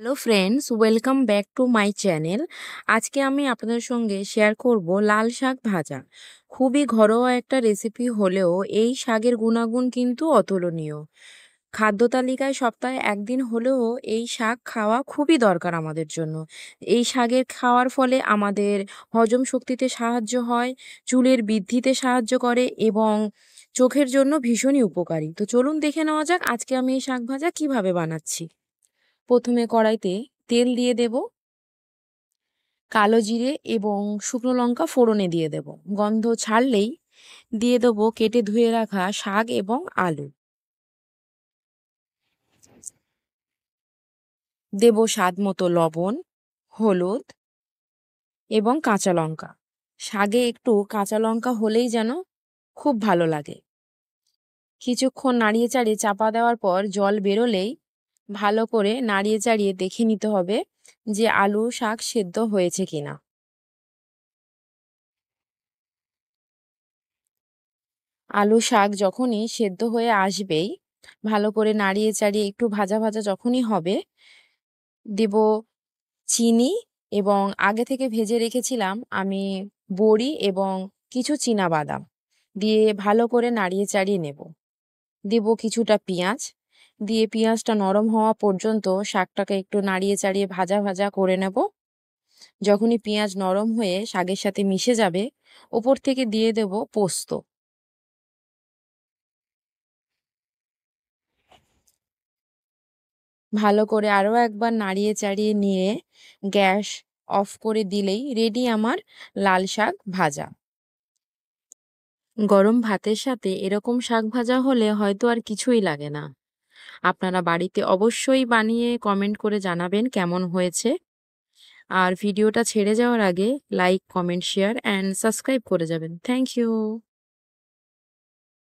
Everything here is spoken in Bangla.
Hello friends, welcome back to my channel. আজকে আমি আপনাদের সঙ্গে শেয়ার করব লাল শাক ভাজা। খুবই ঘরোয়া একটা রেসিপি হলেও এই শাকের গুণাগুণ কিন্তু অতুলনীয়। খাদ্য তালিকায় সপ্তাহে একদিন হলেও এই শাক খাওয়া খুবই দরকার আমাদের জন্য। এই শাকের খাওয়ার ফলে আমাদের হজম শক্তিতে সাহায্য হয়, চুলের বৃদ্ধিতে সাহায্য করে এবং চোখের জন্য ভীষণই উপকারী। তো চলুন দেখে নেওয়া যাক আজকে আমি এই শাক ভাজা কিভাবে বানাচ্ছি। প্রথমে কড়াইতে তেল দিয়ে দেব, কালো জিরে এবং শুকনো লঙ্কা ফোড়নে দিয়ে দেব। গন্ধ ছাড়লেই দিয়ে দেব কেটে ধুয়ে রাখা শাক এবং আলু। দেব স্বাদ মতো লবণ, হলুদ এবং কাঁচা লঙ্কা। শাকে একটু কাঁচা লঙ্কা হলেই যেন খুব ভালো লাগে। কিছুক্ষণ নাড়িয়ে চাড়িয়ে চাপা দেওয়ার পর জল বেরোলেই ভালো করে নাড়িয়ে চাড়িয়ে দেখে নিতে হবে যে আলু শাক সেদ্ধ হয়েছে কিনা। আলু শাক যখনই সেদ্ধ হয়ে আসবেই ভালো করে নাড়িয়ে চাড়িয়ে একটু ভাজা ভাজা যখনই হবে, দিব চিনি এবং আগে থেকে ভেজে রেখেছিলাম আমি বড়ি এবং কিছু চীনা বাদাম দিয়ে ভালো করে নাড়িয়ে চাড়িয়ে নেব। দিব কিছুটা পেঁয়াজ, দিয়ে পেঁয়াজটা নরম হওয়া পর্যন্ত শাকটাকে একটু নাড়িয়ে চাড়িয়ে ভাজা ভাজা করে নেব। যখনই পেঁয়াজ নরম হয়ে শাকের সাথে মিশে যাবে, ওপর থেকে দিয়ে দেব পোস্ত। ভালো করে আরও একবার নাড়িয়ে চাড়িয়ে নিয়ে গ্যাস অফ করে দিলেই রেডি আমার লাল শাক ভাজা। গরম ভাতের সাথে এরকম শাক ভাজা হলে হয়তো আর কিছুই লাগে না। আপনারা বাড়িতে অবশ্যই বানিয়ে কমেন্ট করে জানাবেন কেমন হয়েছে। আর ভিডিওটা ছেড়ে যাওয়ার আগে like, comment, share and subscribe করে যাবেন। Thank you.